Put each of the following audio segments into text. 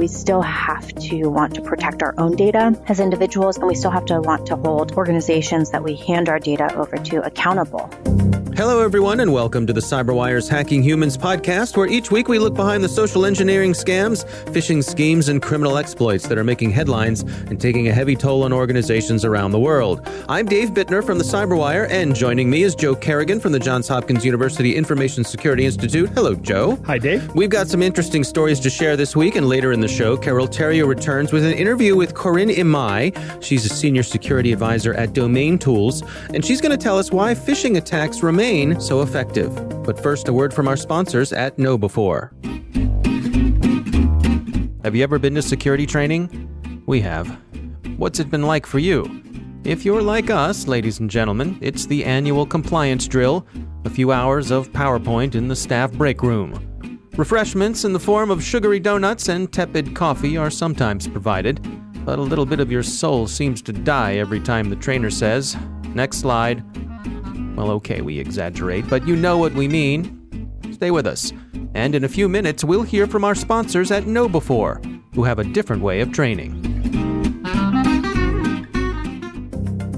we still have to want to protect our own data as individuals, and we still have to want to hold organizations that we hand our data over to accountable. Hello, everyone, and welcome to the CyberWire's Hacking Humans podcast, where each week we look behind the social engineering scams, phishing schemes, and criminal exploits that are making headlines and taking a heavy toll on organizations around the world. I'm Dave Bittner from the CyberWire, and joining me is Joe Kerrigan from the Johns Hopkins University Information Security Institute. Hello, Joe. Hi, Dave. We've got some interesting stories to share this week, and later in the show, Carole Theriault returns with an interview with Corin Imai. She's a senior security advisor at DomainTools, and she's going to tell us why phishing attacks remain so effective. But first, a word from our sponsors at KnowBe4. Have you ever been to security training? We have. What's it been like for you? If you're like us, ladies and gentlemen, it's the annual compliance drill, a few hours of PowerPoint in the staff break room. Refreshments in the form of sugary donuts and tepid coffee are sometimes provided, but a little bit of your soul seems to die every time the trainer says, "Next slide." Well, okay, we exaggerate, but you know what we mean. Stay with us. And in a few minutes, we'll hear from our sponsors at KnowBe4, who have a different way of training.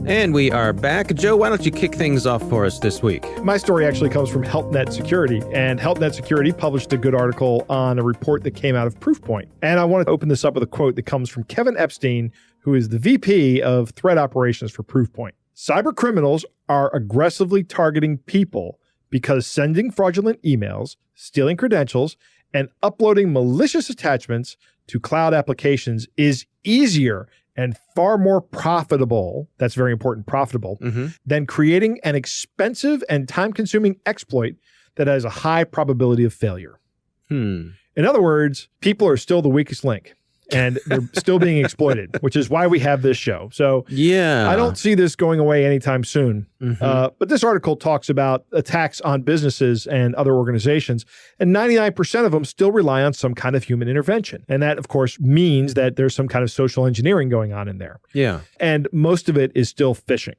And we are back. Joe, why don't you kick things off for us this week? My story actually comes from HelpNet Security, and HelpNet Security published a good article on a report that came out of Proofpoint. And I want to open this up with a quote that comes from Kevin Epstein, who is the VP of Threat Operations for Proofpoint. Cyber criminals are aggressively targeting people because sending fraudulent emails, stealing credentials, and uploading malicious attachments to cloud applications is easier and far more profitable, that's very important, profitable, than creating an expensive and time-consuming exploit that has a high probability of failure. In other words, people are still the weakest link, and they're still being exploited, which is why we have this show. So yeah, I don't see this going away anytime soon. But this article talks about attacks on businesses and other organizations, and 99% of them still rely on some kind of human intervention. And that, of course, means that there's some kind of social engineering going on in there. Yeah. And most of it is still phishing.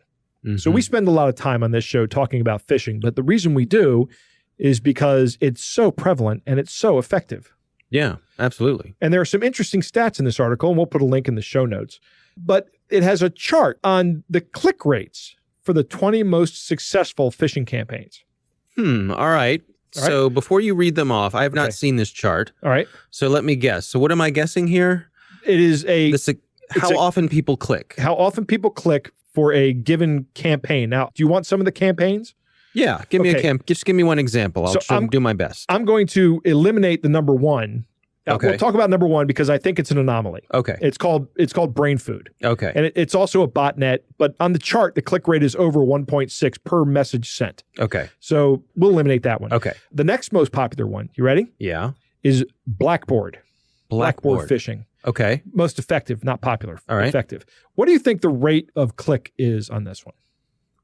So we spend a lot of time on this show talking about phishing, but the reason we do is because it's so prevalent and it's so effective. Yeah, absolutely. And there are some interesting stats in this article, and we'll put a link in the show notes. But it has a chart on the click rates for the 20 most successful phishing campaigns. All right. So before you read them off, I have not seen this chart. All right. So let me guess. So what am I guessing here? It is how often people click. How often people click for a given campaign. Now, do you want some of the campaigns? Yeah, give me just give me one example. I'll do my best. I'm going to eliminate the number one. We'll talk about number one because I think it's an anomaly. Okay. It's called brain food. Okay. And it's also a botnet, but on the chart, the click rate is over 1.6 per message sent. Okay. So we'll eliminate that one. Okay. The next most popular one, you ready? Yeah. Is Blackboard. Blackboard phishing. Okay. Most effective, not popular. All right. Effective. What do you think the rate of click is on this one?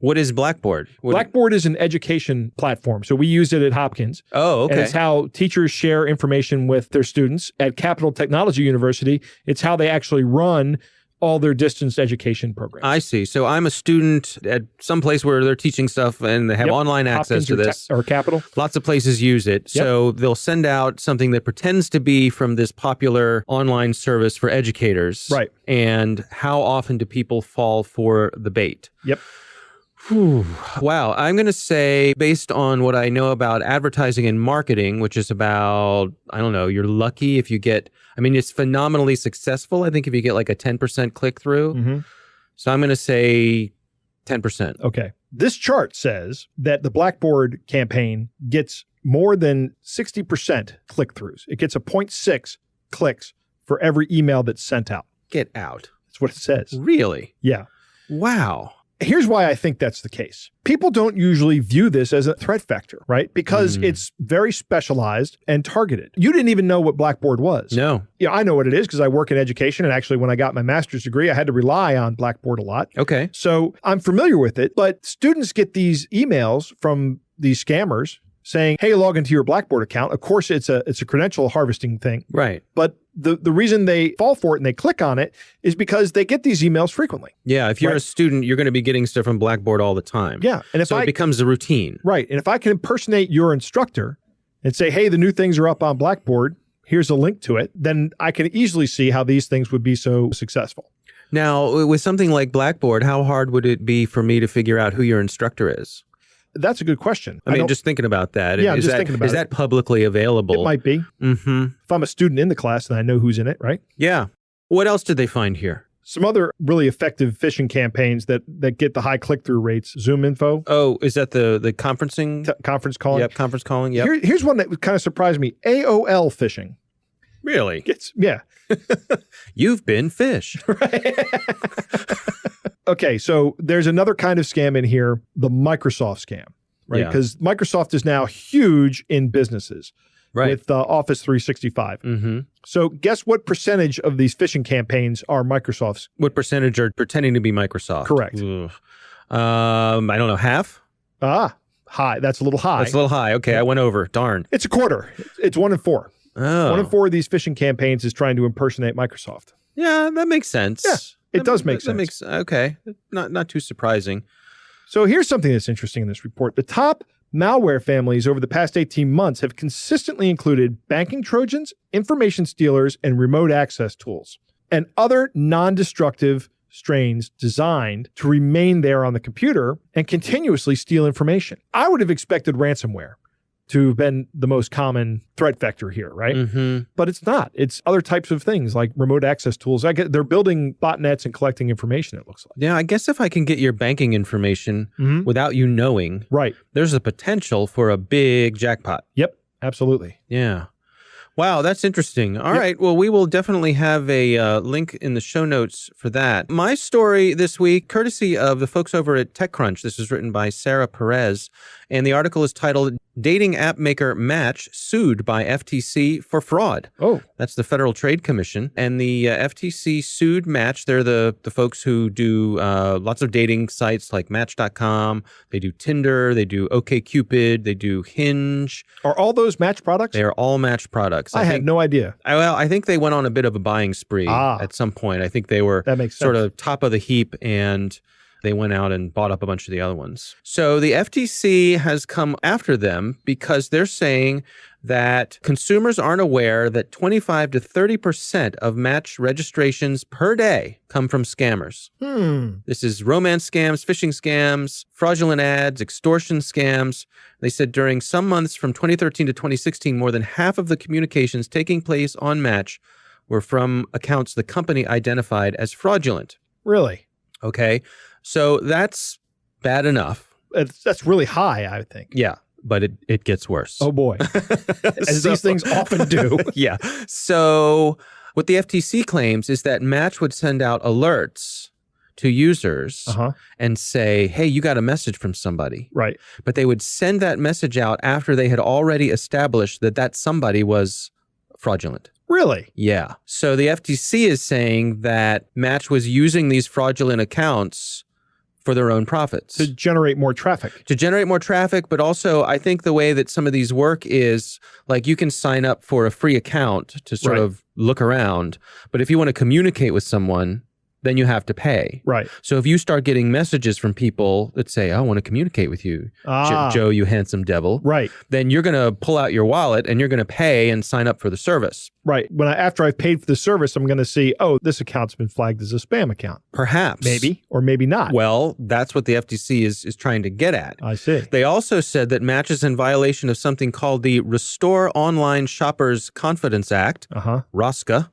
What is Blackboard? Blackboard is an education platform. So we use it at Hopkins. Oh, okay. And it's how teachers share information with their students. At Capital Technology University, it's how they actually run all their distance education programs. I see. So I'm a student at some place where they're teaching stuff and they have online access to this. Or Capital. Lots of places use it. So they'll send out something that pretends to be from this popular online service for educators. Right. And how often do people fall for the bait? Yep. Wow. I'm going to say, based on what I know about advertising and marketing, which is about, I don't know, you're lucky if you get, it's phenomenally successful. I think if you get like a 10% click through. So I'm going to say 10%. Okay. This chart says that the Blackboard campaign gets more than 60% click-throughs. It gets a 0.6 clicks for every email that's sent out. Get out. That's what it says. Really? Yeah. Wow. Here's why I think that's the case. People don't usually view this as a threat vector, right? Because it's very specialized and targeted. You didn't even know what Blackboard was. No. Yeah, I know what it is because I work in education. And actually, when I got my master's degree, I had to rely on Blackboard a lot. Okay. So I'm familiar with it. But students get these emails from these scammers saying, hey, log into your Blackboard account. Of course, it's a credential harvesting thing. Right. But the reason they fall for it and they click on it is because they get these emails frequently. Yeah. If you're a student, you're going to be getting stuff from Blackboard all the time. Yeah. And it becomes a routine. Right. And if I can impersonate your instructor and say, hey, the new things are up on Blackboard, here's a link to it, then I can easily see how these things would be so successful. Now, with something like Blackboard, how hard would it be for me to figure out who your instructor is? That's a good question. I mean, just thinking about that. Yeah, I'm just thinking about it. Is that publicly available? It might be. Mm-hmm. If I'm a student in the class, then I know who's in it, right? Yeah. What else did they find here? Some other really effective phishing campaigns that get the high click-through rates. Zoom info. Oh, is that the conferencing? Conference calling? Yep, conference calling, yep. Here's one that kind of surprised me. AOL phishing. Really? Yeah. You've been phished. Right. Okay, so there's another kind of scam in here, the Microsoft scam, right? Because Microsoft is now huge in businesses. Right. With Office 365. Mm-hmm. So guess what percentage of these phishing campaigns are Microsoft's? What percentage are pretending to be Microsoft? Correct. I don't know, half? High. That's a little high. That's a little high. Okay, I went over. Darn. It's a quarter. It's 1 in 4. Oh. 1 in 4 of these phishing campaigns is trying to impersonate Microsoft. Yeah, that makes sense. Yeah, it does make sense. Okay, not too surprising. So here's something that's interesting in this report. The top malware families over the past 18 months have consistently included banking Trojans, information stealers, and remote access tools, and other non-destructive strains designed to remain there on the computer and continuously steal information. I would have expected ransomware to have been the most common threat vector here, right? Mm-hmm. But it's not. It's other types of things like remote access tools. They're building botnets and collecting information, it looks like. Yeah, I guess if I can get your banking information without you knowing, right, there's a potential for a big jackpot. Yep, absolutely. Yeah. Wow, that's interesting. All right. Well, we will definitely have a link in the show notes for that. My story this week, courtesy of the folks over at TechCrunch. This is written by Sarah Perez, and the article is titled Dating App Maker Match Sued by FTC for Fraud. Oh. That's the Federal Trade Commission. And the FTC sued Match. They're the folks who do lots of dating sites like Match.com. They do Tinder. They do OkCupid. They do Hinge. Are all those Match products? They are all Match products. I had no idea. I think they went on a bit of a buying spree at some point. I think they were sort of top of the heap, and they went out and bought up a bunch of the other ones. So the FTC has come after them because they're saying that consumers aren't aware that 25 to 30% of Match registrations per day come from scammers. This is romance scams, phishing scams, fraudulent ads, extortion scams. They said during some months from 2013 to 2016, more than half of the communications taking place on Match were from accounts the company identified as fraudulent. Really? Okay. So that's bad enough. That's really high, I would think. Yeah, but it gets worse. Oh, boy. As these things often do. Yeah. So what the FTC claims is that Match would send out alerts to users and say, hey, you got a message from somebody. Right. But they would send that message out after they had already established that somebody was fraudulent. Really? Yeah. So the FTC is saying that Match was using these fraudulent accounts for their own profits. To generate more traffic. To generate more traffic, but also I think the way that some of these work is like you can sign up for a free account to sort of look around, but if you want to communicate with someone, then you have to pay. Right. So if you start getting messages from people that say, I want to communicate with you, Joe, you handsome devil. Right. Then you're going to pull out your wallet and you're going to pay and sign up for the service. Right. After I've paid for the service, I'm going to see, this account's been flagged as a spam account. Perhaps. Maybe, or maybe not. Well, that's what the FTC is trying to get at. I see. They also said that Match is in violation of something called the Restore Online Shoppers Confidence Act, ROSCA.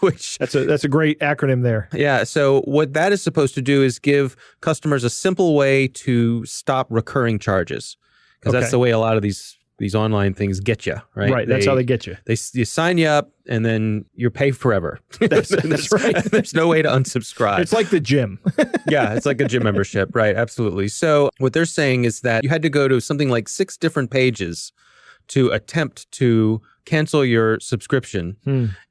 Which that's a great acronym there. Yeah. So what that is supposed to do is give customers a simple way to stop recurring charges, because that's the way a lot of these online things get you, right? Right. That's how they get you. You sign you up and then you're paid forever. That's right. There's no way to unsubscribe. It's like the gym. Yeah, it's like a gym membership. Right. Absolutely. So what they're saying is that you had to go to something like 6 different pages to attempt to cancel your subscription.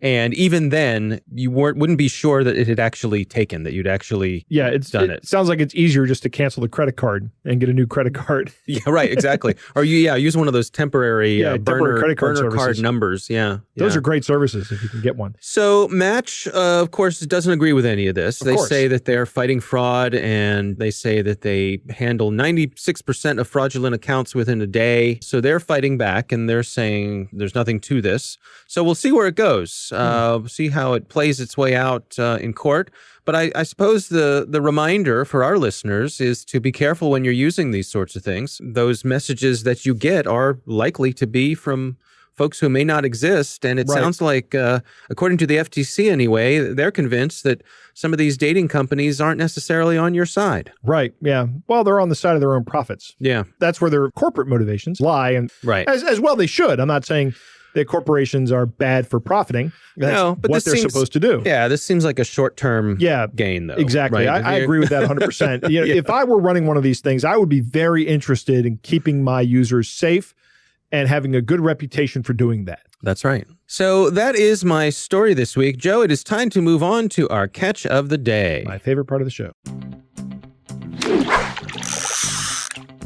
And even then, you wouldn't be sure that it had actually taken, that you'd actually done it. It sounds like it's easier just to cancel the credit card and get a new credit card. Yeah, right, exactly. Or use one of those temporary burner credit card numbers. Yeah. Those are great services if you can get one. So Match, of course, doesn't agree with any of this. They say that they're fighting fraud, and they say that they handle 96% of fraudulent accounts within a day. So they're fighting back, and they're saying there's nothing to this. So we'll see where it goes, see how it plays its way out in court. But I suppose the reminder for our listeners is to be careful when you're using these sorts of things. Those messages that you get are likely to be from folks who may not exist. And it sounds like, according to the FTC anyway, they're convinced that some of these dating companies aren't necessarily on your side. Right. Yeah. Well, they're on the side of their own profits. Yeah. That's where their corporate motivations lie. And as well they should. I'm not saying that corporations are bad for profiting. That's what they're supposed to do. Yeah, this seems like a short-term gain, though. Exactly. Right? I agree with that 100%. If I were running one of these things, I would be very interested in keeping my users safe and having a good reputation for doing that. That's right. So that is my story this week. Joe, it is time to move on to our catch of the day. My favorite part of the show.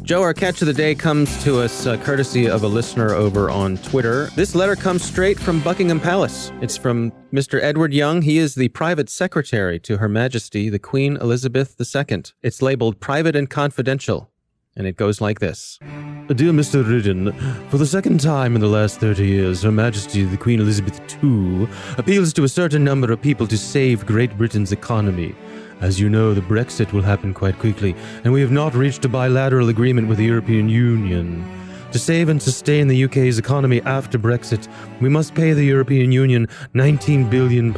Joe, our catch of the day comes to us courtesy of a listener over on Twitter. This letter comes straight from Buckingham Palace. It's from Mr. Edward Young. He is the private secretary to Her Majesty the Queen Elizabeth II. It's labeled private and confidential, and it goes like this. Dear Mr. Ridden, for the second time in the last 30 years, Her Majesty the Queen Elizabeth II appeals to a certain number of people to save Great Britain's economy. As you know, the Brexit will happen quite quickly, and we have not reached a bilateral agreement with the European Union. To save and sustain the UK's economy after Brexit, we must pay the European Union £19 billion.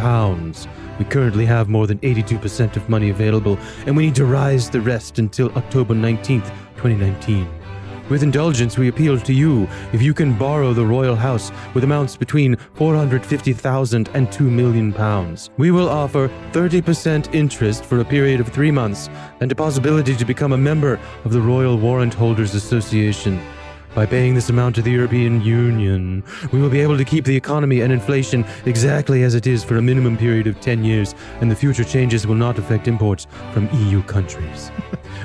We currently have more than 82% of money available, and we need to rise the rest until October 19th, 2019. With indulgence, we appeal to you if you can borrow the royal house with amounts between £450,000 and £2 million. We will offer 30% interest for a period of 3 months and a possibility to become a member of the Royal Warrant Holders Association. By paying this amount to the European Union, we will be able to keep the economy and inflation exactly as it is for a minimum period of 10 years, and the future changes will not affect imports from EU countries.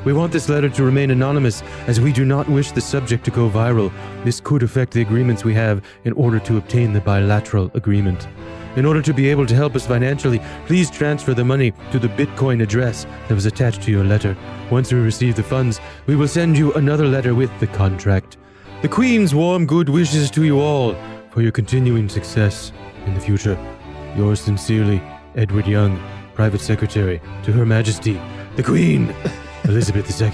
We want this letter to remain anonymous, as we do not wish the subject to go viral. This could affect the agreements we have in order to obtain the bilateral agreement. In order to be able to help us financially, please transfer the money to the Bitcoin address that was attached to your letter. Once we receive the funds, we will send you another letter with the contract. The Queen's warm good wishes to you all for your continuing success in the future. Yours sincerely, Edward Young, Private Secretary to Her Majesty, the Queen, Elizabeth II.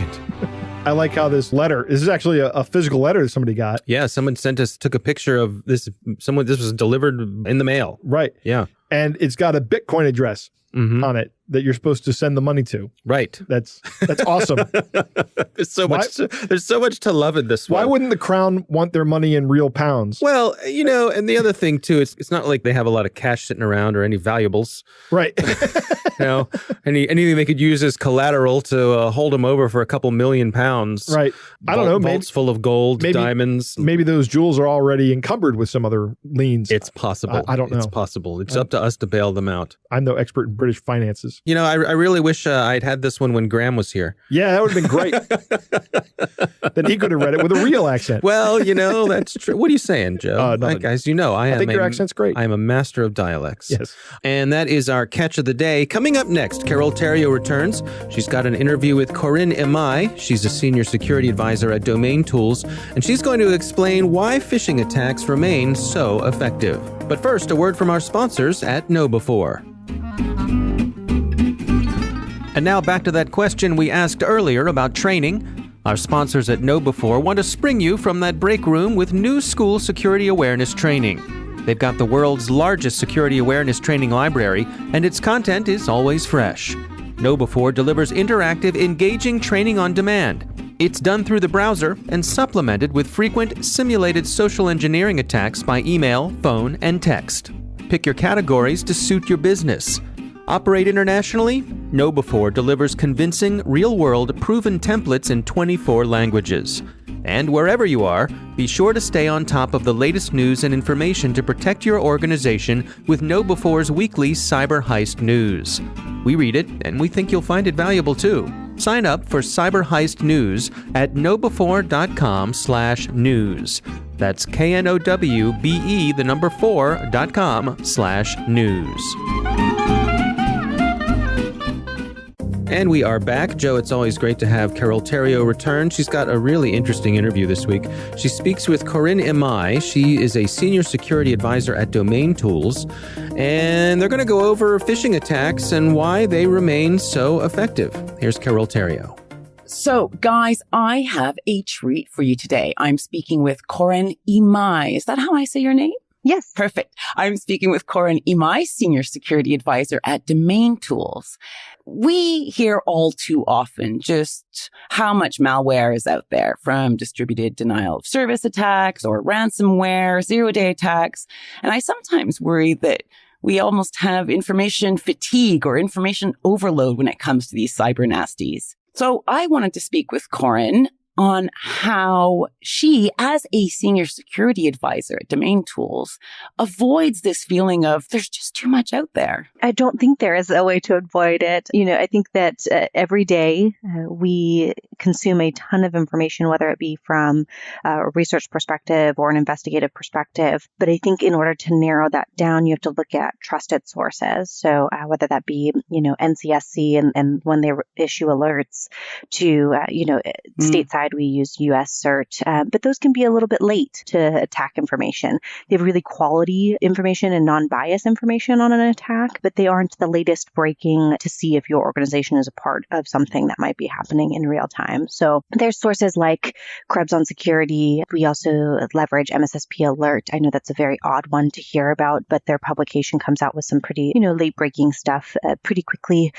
I like how this is actually a physical letter that somebody got. Yeah, someone took a picture of this. This was delivered in the mail. Right. Yeah. And it's got a Bitcoin address on it that you're supposed to send the money to. Right. That's awesome. There's so much to love in this one. Why wouldn't the crown want their money in real pounds? Well, and the other thing too, it's not like they have a lot of cash sitting around or any valuables. Right. Anything they could use as collateral to hold them over for a couple $1 million. Right. I don't know. Vaults full of gold, diamonds. Maybe those jewels are already encumbered with some other liens. It's possible. I don't know. It's possible. It's up to us to bail them out. I'm no expert in British finances. I really wish I'd had this one when Graham was here. Yeah, that would have been great. Then he could have read it with a real accent. Well, that's true. What are you saying, Joe? Guys, I think your accent's great. I am a master of dialects. Yes. And that is our catch of the day. Coming up next, Carole Theriault returns. She's got an interview with Corin Imai. She's a senior security advisor at DomainTools, and she's going to explain why phishing attacks remain so effective. But first, a word from our sponsors at KnowBe4. And now back to that question we asked earlier about training. Our sponsors at KnowBe4 want to spring you from that break room with new school security awareness training. They've got the world's largest security awareness training library, and its content is always fresh. KnowBe4 delivers interactive, engaging training on demand. It's done through the browser and supplemented with frequent simulated social engineering attacks by email, phone, and text. Pick your categories to suit your business. Operate internationally? KnowBe4 delivers convincing, real-world, proven templates in 24 languages. And wherever you are, be sure to stay on top of the latest news and information to protect your organization with KnowBe4's weekly Cyber Heist News. We read it, and we think you'll find it valuable too. Sign up for Cyber Heist News at knowbe4.com/news. That's knowbe4.com/news. And we are back. Joe, it's always great to have Carole Theriault return. She's got a really interesting interview this week. She speaks with Corin Imai. She is a senior security advisor at DomainTools, and they're going to go over phishing attacks and why they remain so effective. Here's Carole Theriault. So, guys, I have a treat for you today. I'm speaking with Corin Imai. Is that how I say your name? Yes. Perfect. I'm speaking with Corin Imai, Senior Security Advisor at DomainTools. We hear all too often just how much malware is out there, from distributed denial of service attacks or ransomware, zero-day attacks. And I sometimes worry that we almost have information fatigue or information overload when it comes to these cyber nasties. So I wanted to speak with Corin on how she, as a senior security advisor at DomainTools, avoids this feeling of there's just too much out there. I don't think there is a way to avoid it. I think that every day we consume a ton of information, whether it be from a research perspective or an investigative perspective. But I think in order to narrow that down, you have to look at trusted sources. So whether that be, NCSC and when they issue alerts to, stateside, we use US CERT, but those can be a little bit late to attack information. They have really quality information and non-biased information on an attack, but they aren't the latest breaking to see if your organization is a part of something that might be happening in real time. So there's sources like Krebs on Security. We also leverage MSSP Alert. I know that's a very odd one to hear about, but their publication comes out with some pretty, late breaking stuff pretty quickly.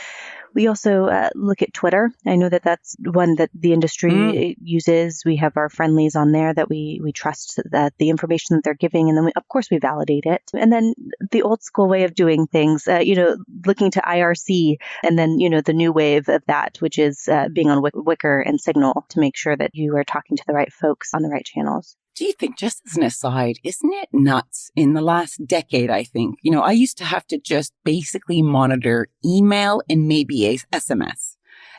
We also look at Twitter. I know that that's one that the industry uses. We have our friendlies on there that we trust that the information that they're giving, and then of course we validate it. And then the old school way of doing things, looking to IRC, and then the new wave of that, which is being on Wicker and Signal to make sure that you are talking to the right folks on the right channels. Do you think, just as an aside, isn't it nuts in the last decade, I think? I used to have to just basically monitor email and maybe a SMS.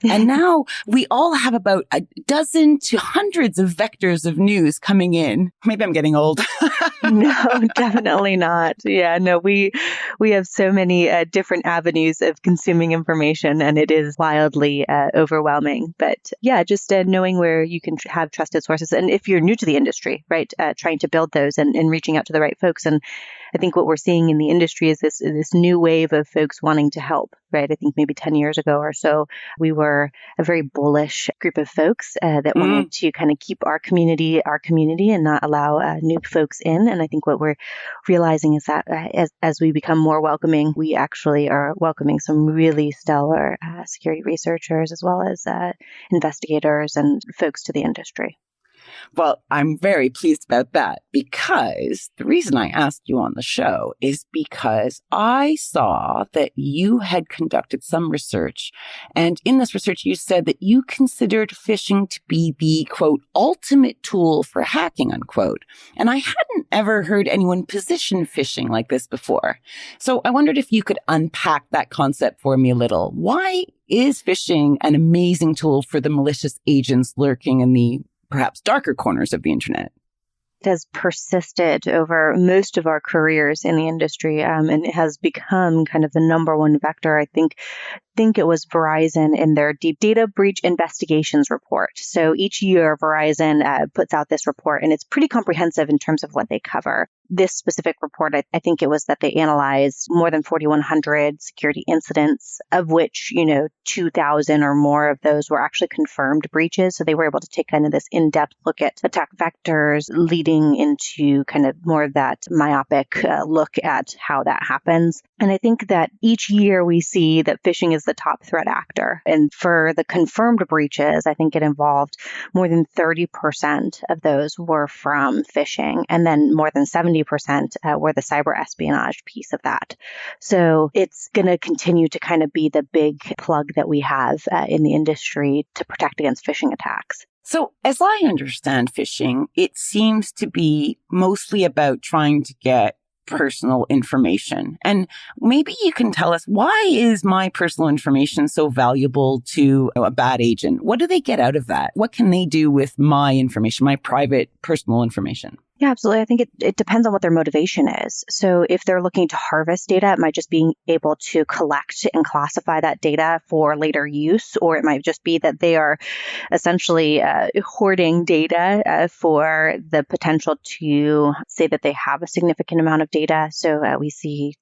And now we all have about a dozen to hundreds of vectors of news coming in. Maybe I'm getting old. No, definitely not. Yeah, no, we have so many different avenues of consuming information, and it is wildly overwhelming. But yeah, just knowing where you can have trusted sources. And if you're new to the industry, right, trying to build those and reaching out to the right folks. And I think what we're seeing in the industry is this new wave of folks wanting to help, right? I think maybe 10 years ago or so, we were a very bullish group of folks that wanted to kind of keep our community and not allow new folks in. And I think what we're realizing is that as we become more welcoming, we actually are welcoming some really stellar security researchers as well as investigators and folks to the industry. Well, I'm very pleased about that, because the reason I asked you on the show is because I saw that you had conducted some research. And in this research, you said that you considered phishing to be the, quote, ultimate tool for hacking, unquote. And I hadn't ever heard anyone position phishing like this before. So I wondered if you could unpack that concept for me a little. Why is phishing an amazing tool for the malicious agents lurking in the perhaps darker corners of the internet? It has persisted over most of our careers in the industry, and it has become kind of the number one vector. I think it was Verizon in their Deep Data Breach Investigations report. So each year, Verizon puts out this report, and it's pretty comprehensive in terms of what they cover. This specific report, I think it was that they analyzed more than 4,100 security incidents, of which, 2,000 or more of those were actually confirmed breaches. So they were able to take kind of this in-depth look at attack vectors, leading into kind of more of that myopic look at how that happens. And I think that each year we see that phishing is the top threat actor. And for the confirmed breaches, I think it involved more than 30% of those were from phishing. And then more than 70% were the cyber espionage piece of that. So it's going to continue to kind of be the big plug that we have in the industry to protect against phishing attacks. So as I understand phishing, it seems to be mostly about trying to get personal information. And maybe you can tell us, why is my personal information so valuable to a bad agent? What do they get out of that? What can they do with my information, my private personal information? Yeah, absolutely. I think it depends on what their motivation is. So if they're looking to harvest data, it might just be able to collect and classify that data for later use, or it might just be that they are essentially hoarding data for the potential to say that they have a significant amount of data. So we see,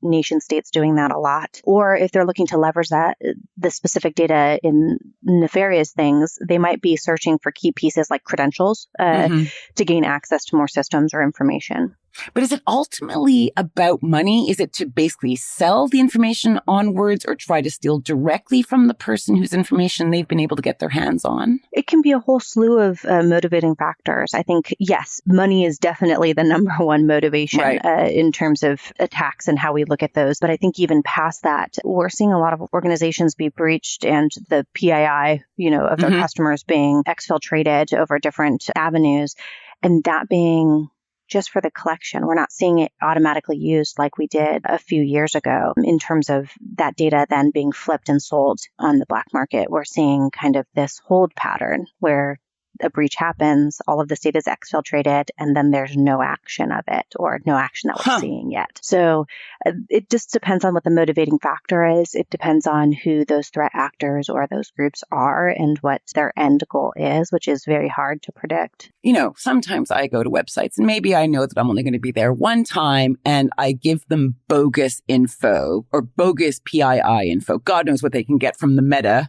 nation states doing that a lot. Or if they're looking to leverage the specific data in nefarious things, they might be searching for key pieces like credentials to gain access to more systems or information. But is it ultimately about money? Is it to basically sell the information onwards or try to steal directly from the person whose information they've been able to get their hands on? It can be a whole slew of motivating factors. I think, yes, money is definitely the number one motivation in terms of attacks and how we look at those. But I think even past that, we're seeing a lot of organizations be breached and the PII, of their customers being exfiltrated over different avenues. And that being just for the collection. We're not seeing it automatically used like we did a few years ago in terms of that data then being flipped and sold on the black market. We're seeing kind of this hold pattern where a breach happens, all of this data is exfiltrated, and then there's no action of it or no action that we're seeing yet. So it just depends on what the motivating factor is. It depends on who those threat actors or those groups are and what their end goal is, which is very hard to predict. Sometimes I go to websites and maybe I know that I'm only going to be there one time and I give them bogus info or bogus PII info. God knows what they can get from the meta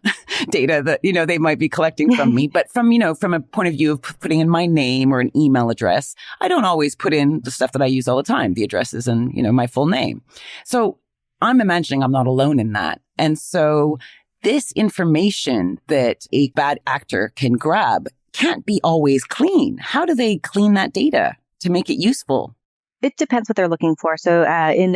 data that, they might be collecting from me. But from a point of view of putting in my name or an email address, I don't always put in the stuff that I use all the time, the addresses and, my full name. So I'm imagining I'm not alone in that. And so this information that a bad actor can grab can't be always clean. How do they clean that data to make it useful? It depends what they're looking for. So in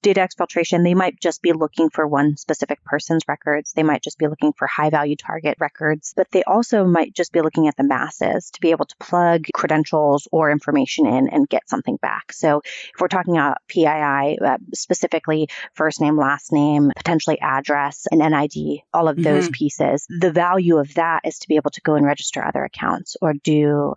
data exfiltration, they might just be looking for one specific person's records. They might just be looking for high-value target records, but they also might just be looking at the masses to be able to plug credentials or information in and get something back. So if we're talking about PII, specifically first name, last name, potentially address, and NID, all of those pieces, the value of that is to be able to go and register other accounts or do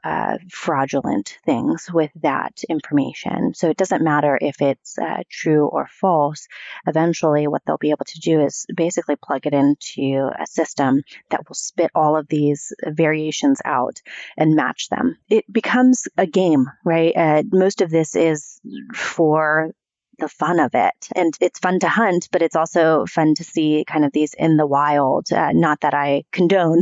fraudulent things with that information. So it doesn't matter if it's true or false. Eventually, what they'll be able to do is basically plug it into a system that will spit all of these variations out and match them. It becomes a game, right? Most of this is for the fun of it. And it's fun to hunt, but it's also fun to see kind of these in the wild. Not that I condone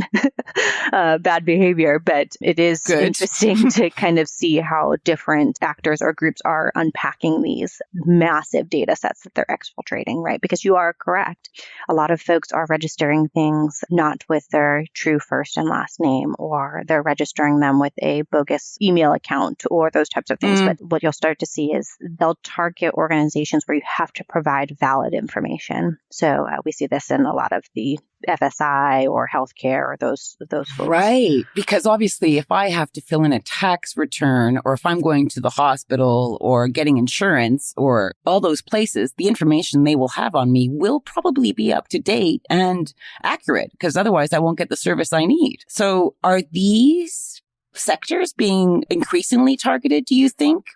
bad behavior, but it is interesting to kind of see how different actors or groups are unpacking these massive data sets that they're exfiltrating, right? Because you are correct. A lot of folks are registering things not with their true first and last name, or they're registering them with a bogus email account or those types of things. But what you'll start to see is they'll target organizations where you have to provide valid information. So we see this in a lot of the FSI or healthcare or those folks. Right. Because obviously, if I have to fill in a tax return or if I'm going to the hospital or getting insurance or all those places, the information they will have on me will probably be up to date and accurate because otherwise I won't get the service I need. So are these sectors being increasingly targeted, do you think,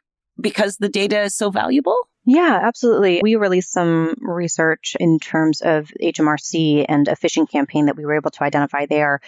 because the data is so valuable? Yeah, absolutely. We released some research in terms of HMRC and a phishing campaign that we were able to identify there.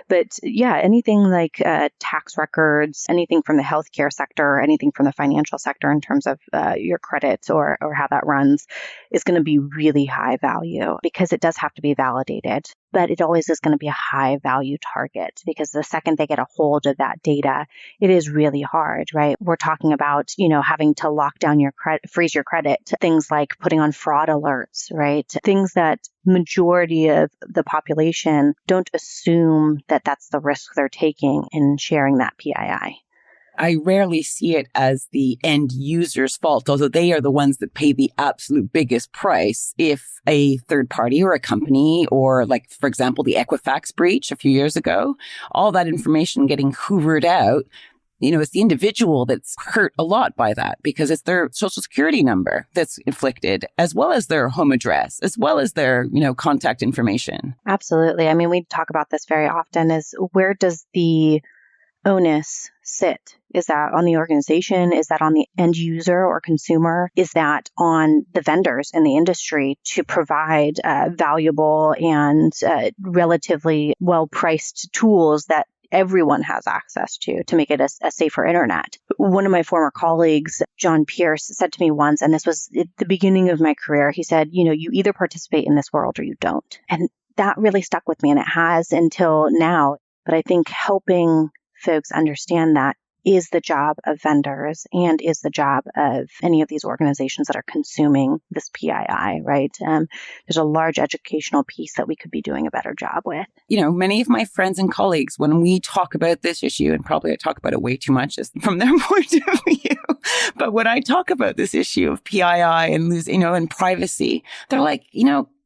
But yeah, anything like tax records, anything from the healthcare sector, anything from the financial sector in terms of your credit or how that runs is going to be really high value because it does have to be validated. But it always is going to be a high value target because the second they get a hold of that data, it is really hard, right? We're talking about, having to lock down your credit, freeze your credit, things like putting on fraud alerts, right? Things that majority of the population don't assume that that's the risk they're taking in sharing that PII. I rarely see it as the end user's fault, although they are the ones that pay the absolute biggest price if a third party or a company or like, for example, the Equifax breach a few years ago, all that information getting hoovered out, it's the individual that's hurt a lot by that because it's their social security number that's inflicted, as well as their home address, as well as their, contact information. Absolutely. I mean, we talk about this very often is where does the onus sit? Is that on the organization? Is that on the end user or consumer? Is that on the vendors in the industry to provide valuable and relatively well-priced tools that everyone has access to make it a safer internet? One of my former colleagues, John Pierce, said to me once, and this was at the beginning of my career, he said, you either participate in this world or you don't. And that really stuck with me, and it has until now. But I think helping folks understand that is the job of vendors and is the job of any of these organizations that are consuming this PII, right? There's a large educational piece that we could be doing a better job with. Many of my friends and colleagues, when we talk about this issue, and probably I talk about it way too much from their point of view, but when I talk about this issue of PII and and privacy, they're like,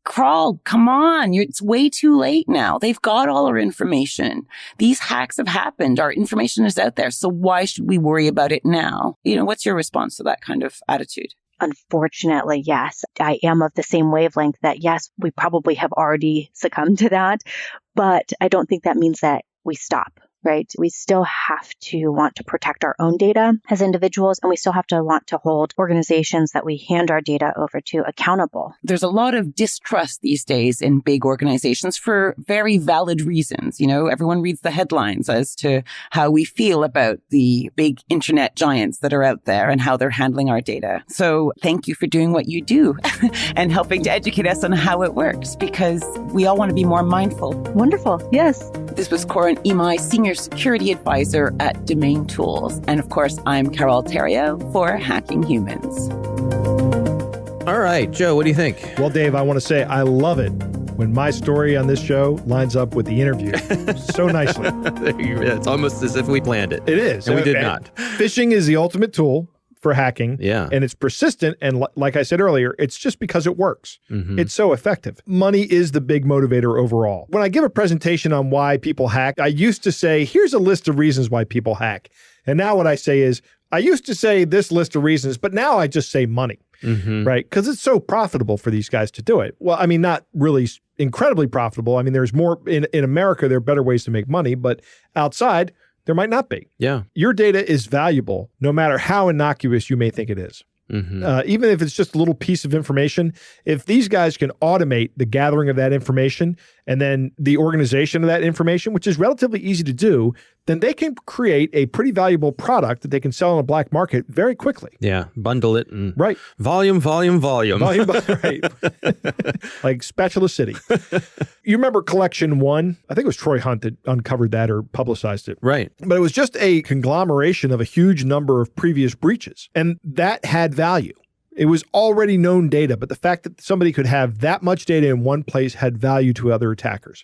Carole, come on. It's way too late now. They've got all our information. These hacks have happened. Our information is out there. So why should we worry about it now? What's your response to that kind of attitude? Unfortunately, yes. I am of the same wavelength that, yes, we probably have already succumbed to that, but I don't think that means that we stop. Right? We still have to want to protect our own data as individuals, and we still have to want to hold organizations that we hand our data over to accountable. There's a lot of distrust these days in big organizations for very valid reasons. Everyone reads the headlines as to how we feel about the big internet giants that are out there and how they're handling our data. So thank you for doing what you do and helping to educate us on how it works, because we all want to be more mindful. Wonderful. Yes. This was Corin Imai, Senior Security Advisor at DomainTools. And of course, I'm Carole Theriault for Hacking Humans. All right, Joe, what do you think? Well, Dave, I want to say I love it when my story on this show lines up with the interview so nicely. It's almost as if we planned it. It is. And we did not. Phishing is the ultimate tool for hacking. Yeah. And it's persistent. And like I said earlier, it's just because it works. Mm-hmm. It's so effective. Money is the big motivator overall. When I give a presentation on why people hack, I used to say, here's a list of reasons why people hack. And now what I say is, I used to say this list of reasons, but now I just say money, right? Because it's so profitable for these guys to do it. Well, I mean, not really incredibly profitable. I mean, there's more in America, there are better ways to make money, but outside, there might not be. Yeah. Your data is valuable, no matter how innocuous you may think it is. Even if it's just a little piece of information, if these guys can automate the gathering of that information and then the organization of that information, which is relatively easy to do, then they can create a pretty valuable product that they can sell on a black market very quickly. Yeah, bundle it and right. Volume. Right. Like Spatula City. You remember Collection 1? I think it was Troy Hunt that uncovered that or publicized it. Right. But it was just a conglomeration of a huge number of previous breaches. And that had value. It was already known data, but the fact that somebody could have that much data in one place had value to other attackers.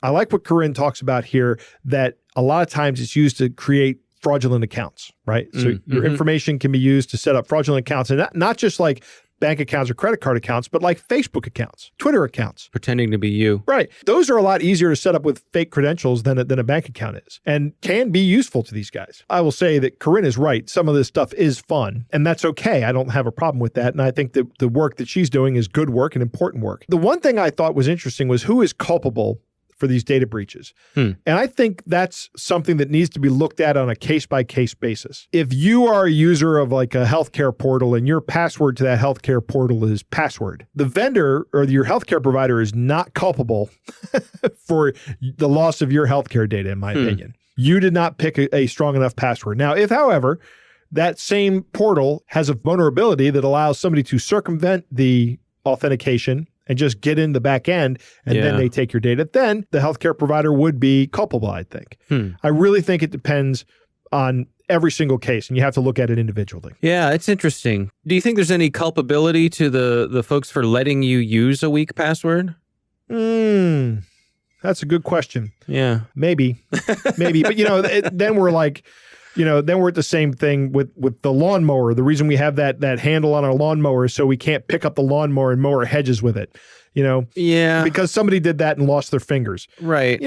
I like what Corin talks about here, that a lot of times it's used to create fraudulent accounts, right? So your information can be used to set up fraudulent accounts, and not just like bank accounts or credit card accounts, but like Facebook accounts, Twitter accounts. Pretending to be you. Right. Those are a lot easier to set up with fake credentials than a bank account is, and can be useful to these guys. I will say that Corin is right. Some of this stuff is fun, and that's okay. I don't have a problem with that. And I think that the work that she's doing is good work and important work. The one thing I thought was interesting was who is culpable for these data breaches. And I think that's something that needs to be looked at on a case-by-case basis. If you are a user of like a healthcare portal and your password to that healthcare portal is password, the vendor or your healthcare provider is not culpable for the loss of your healthcare data, in my opinion. You did not pick a strong enough password. Now, if, however, that same portal has a vulnerability that allows somebody to circumvent the authentication and just get in the back end, and then they take your data, then the healthcare provider would be culpable, I think. I really think it depends on every single case, and you have to look at it individually. Yeah, it's interesting. Do you think there's any culpability to the folks for letting you use a weak password? That's a good question. Yeah. Maybe. But, then we're like... then we're at the same thing with the lawnmower. The reason we have that handle on our lawnmower is so we can't pick up the lawnmower and mow our hedges with it, Yeah. because somebody did that and lost their fingers. Right.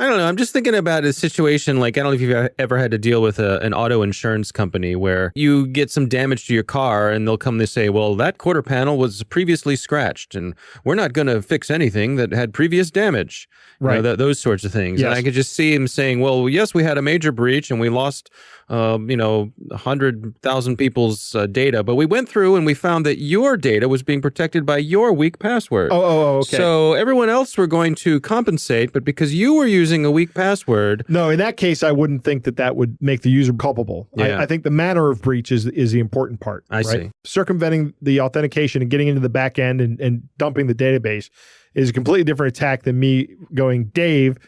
I don't know. I'm just thinking about a situation like, I don't know if you've ever had to deal with an auto insurance company where you get some damage to your car and they'll come to say, well, that quarter panel was previously scratched and we're not going to fix anything that had previous damage. Right. You know, those sorts of things. Yes. And I could just see him saying, well, yes, we had a major breach and we lost 100,000 people's data, but we went through and we found that your data was being protected by your weak password. Okay. So everyone else were going to compensate, but because you were using a weak password. No, in that case, I wouldn't think that would make the user culpable. Yeah. I think the manner of breach is the important part. I see. Circumventing the authentication and getting into the back end and dumping the database is a completely different attack than me going, Dave,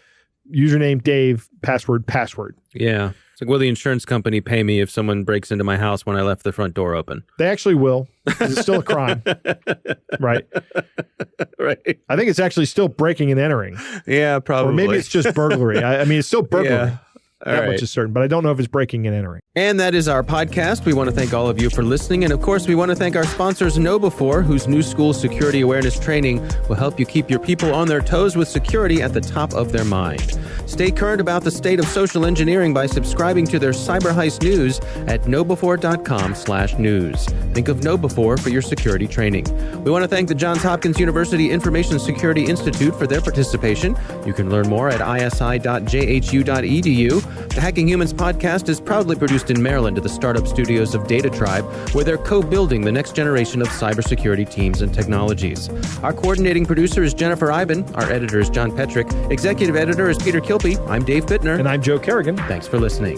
username Dave, password. Yeah. It's like, will the insurance company pay me if someone breaks into my house when I left the front door open? They actually will, because it's still a crime. Right. Right. I think it's actually still breaking and entering. Yeah, probably. Or maybe it's just burglary. I mean, it's still burglary. Yeah. That much is certain, but I don't know if it's breaking and entering. And that is our podcast. We want to thank all of you for listening. And of course, we want to thank our sponsors, KnowBe4, whose new school security awareness training will help you keep your people on their toes with security at the top of their mind. Stay current about the state of social engineering by subscribing to their Cyber Heist news at knowbe4.com/news. Think of KnowBe4 for your security training. We want to thank the Johns Hopkins University Information Security Institute for their participation. You can learn more at isi.jhu.edu. The Hacking Humans podcast is proudly produced in Maryland at the startup studios of Data Tribe, where they're co-building the next generation of cybersecurity teams and technologies. Our coordinating producer is Jennifer Iben. Our editor is John Petrick. Executive editor is Peter Kilpie. I'm Dave Bittner. And I'm Joe Kerrigan. Thanks for listening.